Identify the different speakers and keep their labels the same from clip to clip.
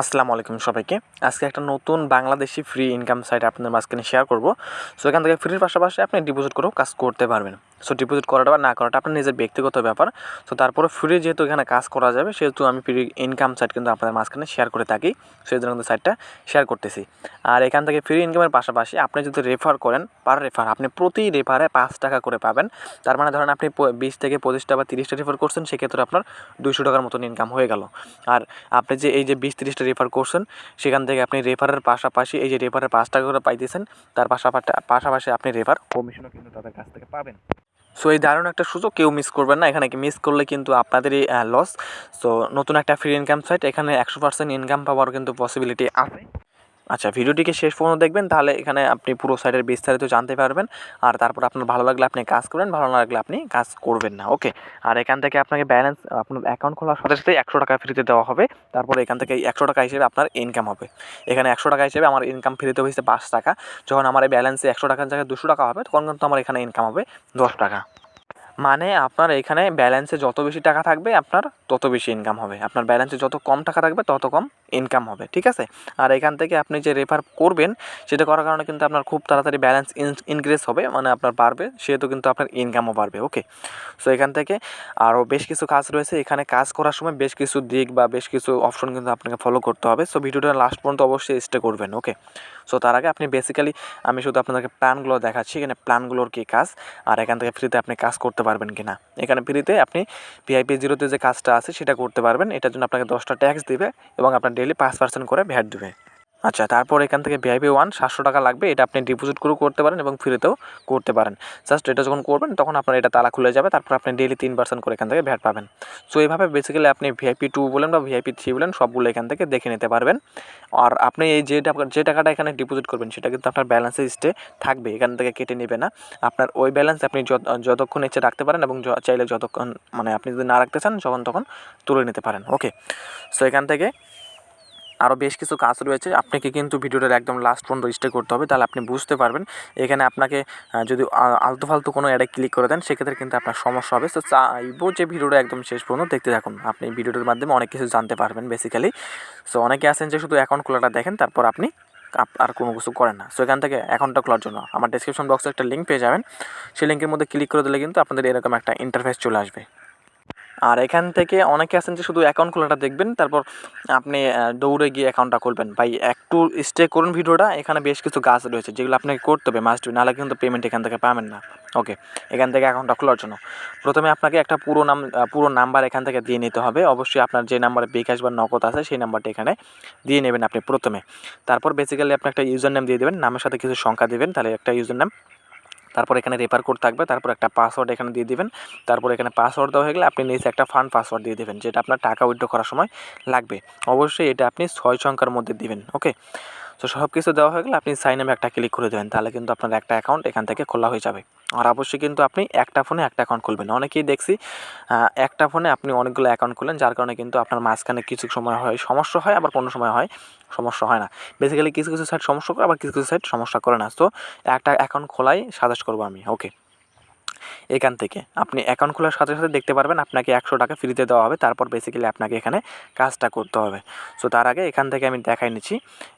Speaker 1: আসসালামু আলাইকুম সবাইকে। আজকে একটা নতুন বাংলাদেশি ফ্রি ইনকাম সাইট আপনাদের মাঝখানে শেয়ার করব। সো এখান থেকে ফ্রির পাশাপাশি আপনি ডিপোজিট করেও কাজ করতে পারবেন। সো ডিপোজিট করাটা বা না করাটা আপনার নিজের ব্যক্তিগত ব্যাপার। সো তারপরে ফ্রি যেহেতু এখানে কাজ করা যাবে, সেহেতু আমি ফ্রি ইনকাম সাইট কিন্তু আপনাদের মাঝখানে শেয়ার করে থাকি। সেই জন্য কিন্তু সাইটটা শেয়ার করতেছি। আর এখান থেকে ফ্রি ইনকামের পাশাপাশি আপনি যদি রেফার করেন, পার রেফার আপনি প্রতি রেফারে 5 টাকা করে পাবেন। তার মানে ধরেন আপনি 20 থেকে 25টা বা 30টা রেফার করছেন, সেক্ষেত্রে আপনার 200 টাকার মতন ইনকাম হয়ে গেল। আর আপনি যে এই যে 20-30টা রেফার করছেন, সেখান থেকে আপনি রেফারের পাশাপাশি এই যে রেফারের 5 টাকা করে পাইতেছেন, তার পাশাপাশি আপনি রেফার কমিশনও কিন্তু তাদের কাছ থেকে পাবেন। সো এই দারুণ একটা সুযোগ, কেউ মিস করবেন না। এখানে মিস করলে কিন্তু আপনাদেরই লস। সো নতুন একটা ফ্রি ইনকাম সাইট, এখানে 100% ইনকাম পাওয়ার কিন্তু পসিবিলিটি আছে। আচ্ছা, ভিডিওটিকে শেষ পর্যন্ত দেখবেন, তাহলে এখানে আপনি পুরো সাইটের বিস্তারিত জানতে পারবেন। আর তারপর আপনার ভালো লাগলে আপনি কাজ করবেন, ভালো না লাগলে আপনি কাজ করবেন না। ওকে। আর এখান থেকে আপনাকে ব্যালেন্স, আপনার অ্যাকাউন্ট খোলার সাথে সাথে 100 টাকা ফ্রিতে দেওয়া হবে। তারপরে এখান থেকে এই 100 টাকা হিসেবে আপনার ইনকাম হবে। এখানে 100 টাকা হিসেবে আমার ইনকাম ফ্রিতে হয়েছে 5 টাকা। যখন আমার এই ব্যালেন্সে 100 টাকার জায়গায় 200 টাকা হবে, তখন কিন্তু আমার এখানে ইনকাম হবে 10 টাকা। মানে আপনার এখানে ব্যালেন্সে যত বেশি টাকা থাকবে আপনার তত বেশি ইনকাম হবে। আপনার ব্যালেন্সে যত কম টাকা থাকবে তত কম ইনকাম হবে, ঠিক আছে? আর এখান থেকে আপনি যে রেফার করবেন, সেটা করার কারণে কিন্তু আপনার খুব তাড়াতাড়ি ব্যালেন্স ইনক্রিজ হবে, মানে আপনার বাড়বে, সেহেতু কিন্তু আপনার ইনকামও বাড়বে। ওকে। সো এখান থেকে আরও বেশ কিছু কাজ রয়েছে। এখানে কাজ করার সময় বেশ কিছু দিক বা বেশ কিছু অপশন কিন্তু আপনাকে ফলো করতে হবে। সো ভিডিওটা লাস্ট পর্যন্ত অবশ্যই স্টে করবেন। ওকে। সো তার আগে আপনি বেসিক্যালি, আমি শুধু আপনাদেরকে প্ল্যানগুলো দেখাচ্ছি, এখানে প্ল্যানগুলোর কী কাজ, আর এখান থেকে ফ্রিতে আপনি কাজ করতে পারবেন কি না। এখানে ফ্রিতে আপনি ভিআইপি জিরোতে যে কাজটা আছে সেটা করতে পারবেন। এটার জন্য আপনাকে 10টা ট্যাক্স দিবে এবং আপনার ডেইলি 5% করে ভ্যাট দেবে। আচ্ছা, তারপর এখান থেকে ভিআইপি 1 700 টাকা লাগবে। এটা আপনি ডিপোজিট করেও করতে পারেন এবং ফ্রিতেও করতে পারেন। জাস্ট এটা যখন করবেন, তখন আপনার এটা তালা খুলে যাবে। তারপর আপনি ডেইলি 3% করে এখান থেকে ভ্যাট পাবেন। সো এইভাবে বেসিক্যালি আপনি ভিআইপি 2 বলেন বা ভিআইপি 3 বলেন, সবগুলো এখান থেকে দেখে নিতে পারবেন। আর আপনি এই যে টাকাটা এখানে ডিপোজিট করবেন, সেটা কিন্তু আপনার ব্যালেন্সে থাকবে, এখান থেকে কেটে নেবে না। আপনার ওই ব্যালেন্স আপনি যতক্ষণ ইচ্ছে রাখতে পারেন এবং চাইলে যতক্ষণ, মানে আপনি যদি না রাখতে চান, তখন তুলে নিতে পারেন। ওকে। সো এখান থেকে আরও বেশ কিছু কাজ রয়েছে। আপনাকে কিন্তু ভিডিওটার একদম লাস্ট পর্যন্ত স্টে করতে হবে, তাহলে আপনি বুঝতে পারবেন। এখানে আপনাকে যদি আলতু ফালতু কোনো অ্যাডে ক্লিক করে দেন, সেক্ষেত্রে কিন্তু আপনার সমস্যা হবে। তো চাইবো যে ভিডিওটা একদম শেষ পর্যন্ত দেখতে থাকুন। আপনি ভিডিওটার মাধ্যমে অনেক কিছু জানতে পারবেন বেসিক্যালি। সো অনেকে আছেন যে শুধু অ্যাকাউন্ট খোলাটা দেখেন, তারপর আপনি আর কোনো কিছু করেন না। সো এখান থেকে অ্যাকাউন্টটা খোলার জন্য আমার ডেসক্রিপশন বক্সে একটা লিঙ্ক পেয়ে যাবেন। সেই লিঙ্কের মধ্যে ক্লিক করে দিলে কিন্তু আপনাদের এরকম একটা ইন্টারফেস চলে আসবে। আর এখান থেকে অনেকে আছেন যে শুধু অ্যাকাউন্ট খোলাটা দেখবেন, তারপর আপনি দৌড়ে গিয়ে অ্যাকাউন্টটা খুলবেন। ভাই, একটু স্টে করুন ভিডিওটা। এখানে বেশ কিছু কাজ রয়েছে যেগুলো আপনাকে করতে হবে মাস্ট বি, নাহলে কিন্তু পেমেন্ট এখান থেকে পাবেন না। ওকে। এখান থেকে অ্যাকাউন্টটা খোলার জন্য প্রথমে আপনাকে একটা পুরো নাম্বার এখান থেকে দিয়ে নিতে হবে। অবশ্যই আপনার যে নাম্বারে বিকাশ বা নগদ আছে, সেই নাম্বারটা এখানে দিয়ে নেবেন আপনি প্রথমে। তারপর বেসিক্যালি আপনি একটা ইউজার নেম দিয়ে দেবেন, নামের সাথে কিছু সংখ্যা দেবেন, তাহলে একটা ইউজার নেম। তারপর এখানে রেফার কোড থাকবে, তারপর একটা পাসওয়ার্ড এখানে দিয়ে দিবেন। তারপর এখানে পাসওয়ার্ড দেওয়া হয়ে গেলে আপনি নিচে একটা ফান্ড পাসওয়ার্ড দিয়ে দেবেন, যেটা আপনার টাকা উইথড্র করার সময় লাগবে। অবশ্যই এটা আপনি 6 সংখ্যার মধ্যে দিবেন। ওকে। তো সব কিছু দেওয়া হয়ে গেলে আপনি সাইন আপে একটা ক্লিক করে দেবেন, তাহলে কিন্তু আপনার একটা অ্যাকাউন্ট এখান থেকে খোলা হয়ে যাবে। আর অবশ্যই কিন্তু আপনি একটা ফোনে একটা অ্যাকাউন্ট খুলবেন। অনেকেই দেখছি একটা ফোনে আপনি অনেকগুলো অ্যাকাউন্ট খুলেন, যার কারণে কিন্তু আপনার মাঝখানে কিছু সময় হয় সমস্যা হয়, আবার কোনো সময় হয় সমস্যা হয় না। বেসিক্যালি কিছু কিছু সাইট সমস্যা করে, আবার কিছু কিছু সাইট সমস্যা করে না। তো একটা অ্যাকাউন্ট খোলাই সাজেস্ট করবো আমি। ওকে। এখান থেকে আপনি অ্যাকাউন্ট খোলার সাথে সাথে দেখতে পারবেন আপনাকে 100 টাকা ফ্রিতে দেওয়া হবে। তারপর বেসিক্যালি আপনাকে এখানে কাজটা করতে হবে। সো তার আগে এখান থেকে আমি দেখাই নিচ্ছি।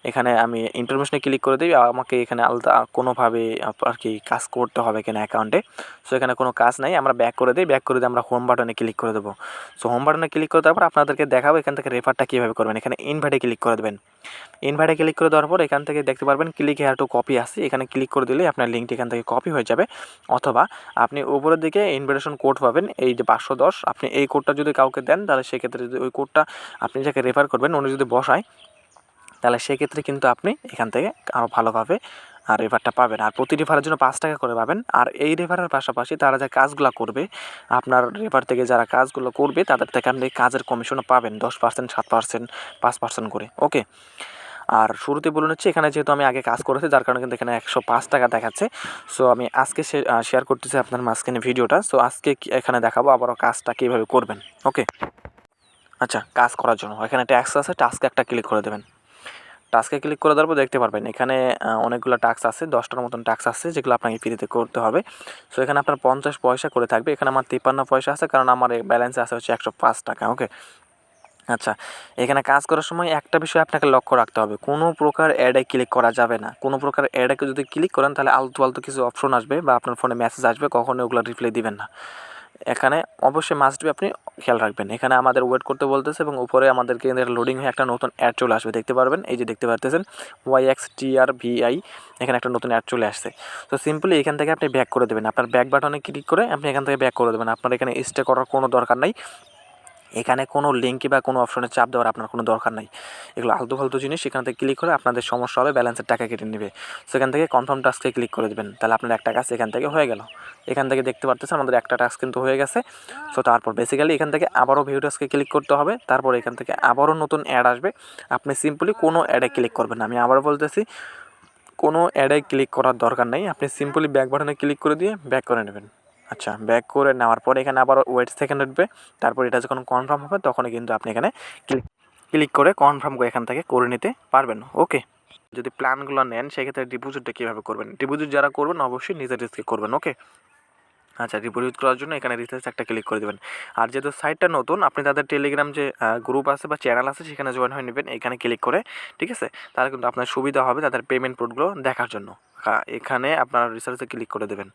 Speaker 1: এখানে আমি ইনফরমেশনে ক্লিক করে দিই। আমাকে এখানে আলাদা কোনোভাবে আর কি কাজ করতে হবে কিনা অ্যাকাউন্টে। সো এখানে কোনো কাজ নাই, আমরা ব্যাক করে দিই। ব্যাক করে দিয়ে আমরা হোম বাটনে ক্লিক করে দেবো। সো হোম বাটনে ক্লিক করে দেওয়ার পর আপনাদেরকে দেখাবো এখান থেকে রেফারটা কীভাবে করবেন। এখানে ইনভাইটে ক্লিক করে দেবেন। ইনভাইটে ক্লিক করে দেওয়ার পর এখান থেকে দেখতে পারবেন ক্লিক হেয়ার টু কপি আছে, এখানে ক্লিক করে দিলে আপনার লিঙ্কটি এখান থেকে কপি হয়ে যাবে। অথবা আপনি উপরের দিকে ইনভিটেশন কোড পাবেন, এই যে 510, আপনি এই কোডটা যদি কাউকে দেন, তাহলে সেক্ষেত্রে যদি ওই কোডটা আপনি যাকে রেফার করবেন উনি যদি বসায়, তাহলে সেক্ষেত্রে কিন্তু আপনি এখান থেকে আরও ভালোভাবে রেফারটা পাবেন। আর প্রতি রেফারের জন্য 5 টাকা করে পাবেন। আর এই রেফারের পাশাপাশি তারা যে কাজগুলো করবে, আপনার রেফার থেকে যারা কাজগুলো করবে, তাদের থেকে আপনি কাজের কমিশনও পাবেন 10%, 7%, 5% করে। ওকে। আর শুরুতে বলে নিচ্ছি, এখানে যেহেতু আমি আগে কাজ করেছি, যার কারণে কিন্তু এখানে 105 টাকা দেখাচ্ছে। সো আমি আজকে শেয়ার করতেছি আপনার মাঝখানে ভিডিওটা। সো আজকে এখানে দেখাবো আবারও কাজটা কীভাবে করবেন। ওকে। আচ্ছা, কাজ করার জন্য এখানে টাস্ক আছে, টাস্কে একটা ক্লিক করে দেবেন। টাস্কে ক্লিক করে দেওয়ার পর দেখতে পারবেন এখানে অনেকগুলো টাস্ক আছে, 10টার মতন টাস্ক আছে, যেগুলো আপনাকে ফ্রিতে করতে হবে। সো এখানে আপনার 50 পয়সা করে থাকবে। এখানে আমার 53 পয়সা আছে, কারণ আমার ব্যালেন্সে আছে হচ্ছে 105 টাকা। ওকে। আচ্ছা, এখানে কাজ করার সময় একটা বিষয় আপনাকে লক্ষ্য রাখতে হবে, কোনো প্রকার অ্যাডে ক্লিক করা যাবে না। কোনো প্রকার অ্যাডে যদি ক্লিক করেন তাহলে আলতু-ফালতু কিছু অপশন আসবে বা আপনার ফোনে মেসেজ আসবে, কখনোই ওগুলো রিপ্লাই দিবেন না। এখানে অবশ্যই মাস্ট বি আপনি খেয়াল রাখবেন। এখানে আমাদের ওয়েট করতে বলতেছে এবং উপরে আমাদেরকে লোডিং হয়ে একটা নতুন অ্যাড চলে আসবে, দেখতে পারবেন। এই যে দেখতে পারতেছেন YXTRVI, এখানে একটা নতুন অ্যাড চলে আসছে। তো সিম্পলি এখান থেকে আপনি ব্যাক করে দেবেন। আপনার ব্যাক বাটনে ক্লিক করে আপনি এখান থেকে ব্যাক করে দেবেন। আপনার এখানে স্টে করার কোনো দরকার নাই। এখানে কোনো লিঙ্কে বা কোনো অপশনে চাপ দেওয়ার আপনার কোনো দরকার নাই। এগুলো আলতু-ফালতু জিনিস, এখান থেকে ক্লিক করে আপনাদের সমস্যা হবে, ব্যালেন্সের টাকা কেটে নেবে। সেখান থেকে কনফার্ম টাস্কে ক্লিক করে দেবেন, তাহলে আপনার একটা কাজ এখান থেকে হয়ে গেল। এখান থেকে দেখতে পারতেছেন আমাদের একটা টাস্ক কিন্তু হয়ে গেছে। সো তারপর বেসিক্যালি এখান থেকে আবারও ভিউ টাস্কে ক্লিক করতে হবে। তারপর এখান থেকে আবারও নতুন অ্যাড আসবে। আপনি সিম্পলি কোনো অ্যাডে ক্লিক করবেন না। আমি আবারও বলতেছি, কোনো অ্যাডে ক্লিক করার দরকার নেই। আপনি সিম্পলি ব্যাক বাটনে ক্লিক করে দিয়ে ব্যাক করে নেবেন। আচ্ছা, ব্যাক করে নেওয়ার পরে এখানে আবার ওয়েট সেকেন্ড উঠবে। তারপর এটা যখন কনফার্ম হবে তখনই কিন্তু আপনি এখানে ক্লিক করে কনফার্ম করে এখান থেকে করে নিতে পারবেন। ওকে, যদি প্ল্যানগুলো নেন সেক্ষেত্রে ডিপোজিটটা কীভাবে করবেন, ডিপোজিট যারা করবেন অবশ্যই নিজের রিস্কে করবেন। ওকে, আচ্ছা, ডিপোজিট করার জন্য এখানে রিচার্জ একটা ক্লিক করে দেবেন। আর যেহেতু সাইটটা নতুন, আপনি তাদের টেলিগ্রাম যে গ্রুপ আছে বা চ্যানেল আছে সেখানে জয়েন হয়ে নেবেন এখানে ক্লিক করে, ঠিক আছে? তাহলে কিন্তু আপনার সুবিধা হবে তাদের পেমেন্ট পোর্টগুলো দেখার জন্য। এখানে আপনার রিচার্জে ক্লিক করে দেবেন।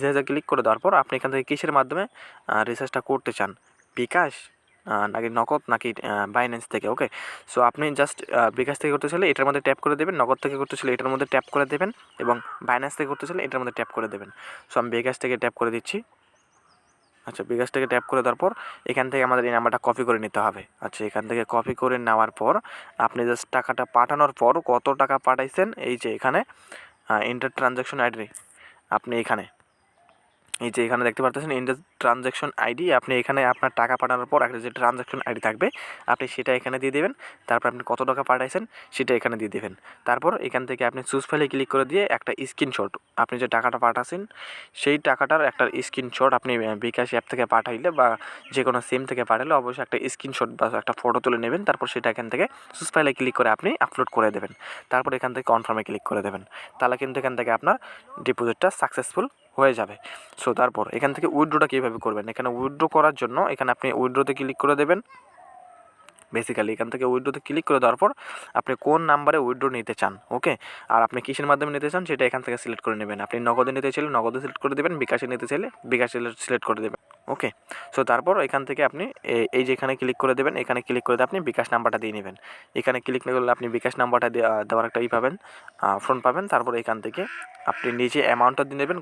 Speaker 1: রিচার্জে ক্লিক করে দেওয়ার পর আপনি এখান থেকে কিসের মাধ্যমে রিচার্জটা করতে চান, বিকাশ নাকি নগদ নাকি বাইন্যান্স থেকে? ওকে, সো আপনি জাস্ট বিকাশ থেকে করতে চাইলে এটার মধ্যে ট্যাপ করে দেবেন, নগদ থেকে করতে চাইলে এটার মধ্যে ট্যাপ করে দেবেন এবং বাইন্যান্স থেকে করতে চাইলে এটার মধ্যে ট্যাপ করে দেবেন। সো আমি বিকাশ থেকে ট্যাপ করে দিচ্ছি। আচ্ছা, বিকাশ থেকে ট্যাপ করে দেওয়ার পর এখান থেকে আমাদের এই নাম্বারটা কপি করে নিতে হবে। আচ্ছা, এখান থেকে কপি করে নেওয়ার পর আপনি জাস্ট টাকাটা পাঠানোর পর কত টাকা পাঠাইছেন এই যে এখানে এন্টার ট্রানজ্যাকশন আইডি, আপনি এখানে এই যে এখানে দেখতে পাচ্ছেন ইন দ্য ট্রানজ্যাকশন আইডি, আপনি এখানে আপনার টাকা পাঠানোর পর একটা যে ট্রানজ্যাকশন আইডি থাকবে আপনি সেটা এখানে দিয়ে দেবেন। তারপর আপনি কত টাকা পাঠাইছেন সেটা এখানে দিয়ে দেবেন। তারপর এখান থেকে আপনি চুজ ফাইলে ক্লিক করে দিয়ে একটা স্ক্রিনশট, আপনি যে টাকাটা পাঠাচ্ছেন সেই টাকাটার একটা স্ক্রিনশট আপনি বিকাশ অ্যাপ থেকে পাঠাইলে বা যে কোনো সিম থেকে পাঠালে অবশ্যই একটা স্ক্রিনশট বা একটা ফটো তুলে নেবেন। তারপর সেটা এখান থেকে চুজ ফাইলে ক্লিক করে আপনি আপলোড করে দেবেন। তারপর এখান থেকে কনফার্মে ক্লিক করে দেবেন। তাহলে কিন্তু এখান থেকে আপনার ডিপোজিটটা সাকসেসফুল হয়ে যাবে। সো তারপর এখান থেকে উইথড্রটা কীভাবে করবেন, এখানে উইথড্র করার জন্য এখানে আপনি উইথড্রতে ক্লিক করে দেবেন। বেসিক্যালি এখান থেকে উইথড্রতে ক্লিক করে দেওয়ার পর আপনি কোন নাম্বারে উইথড্র নিতে চান, ওকে, আর আপনি কিসের মাধ্যমে নিতে চান সেটা এখান থেকে সিলেক্ট করে নেবেন। আপনি নগদে নিতে চাইলে নগদে সিলেক্ট করে দেবেন, বিকাশে নিতে চাইলে বিকাশে সিলেক্ট করে দেবেন। ওকে, সো তারপর এখান থেকে আপনি এই যে এখানে ক্লিক করে দেবেন, এখানে ক্লিক করে দিয়ে আপনি বিকাশ নাম্বারটা দিয়ে নেবেন। এখানে ক্লিক না করলে আপনি বিকাশ নাম্বারটা দেওয়ার একটা পাবেন, ফোন পাবেন। তারপর এখান থেকে আপনি নিচে অ্যামাউন্টটা দিয়ে নেবেন,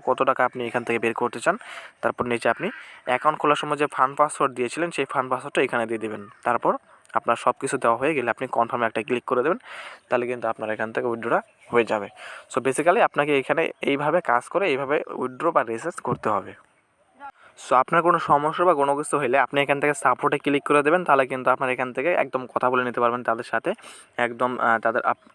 Speaker 1: কত টাকা আপনি এখান থেকে বের করতে চান। তারপর নিচে আপনি অ্যাকাউন্ট খোলার সময় যে ফান্ড পাসওয়ার্ড দিয়েছিলেন সেই ফান্ড পাসওয়ার্ডটা এখানে দিয়ে দেবেন। তারপর আপনার সব কিছু দেওয়া হয়ে গেলে আপনি কনফার্মে একটা ক্লিক করে দেবেন, তাহলে কিন্তু আপনার এখান থেকে উইথড্রটা হয়ে যাবে। সো বেসিক্যালি আপনাকে এখানে এইভাবে কাজ করে এইভাবে উইথড্র বা রিচার্জ করতে হবে। সো আপনার কোনো সমস্যা বা কোনো কিছু হলে আপনি এখান থেকে সাপোর্টে ক্লিক করে দেবেন, তাহলে কিন্তু আপনার এখান থেকে একদম কথা বলে নিতে পারবেন তাদের সাথে। একদম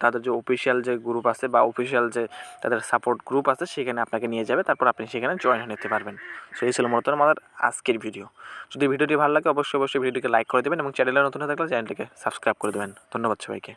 Speaker 1: তাদের যে অফিসিয়াল যে গ্রুপ আছে বা অফিসিয়াল যে তাদের সাপোর্ট গ্রুপ আছে সেখানে আপনাকে নিয়ে যাবে, তারপর আপনি সেখানে জয়েন হয়ে নিতে পারবেন। সো এই ছিল মূলত আমাদের আজকের ভিডিও। যদি ভিডিওটি ভালো লাগে অবশ্যই ভিডিওটিকে লাইক করে দেবেন এবং চ্যানেলে নতুন হয়ে থাকলে চ্যানেলটিকে সাবস্ক্রাইব করে দেবেন। ধন্যবাদ সবাইকে।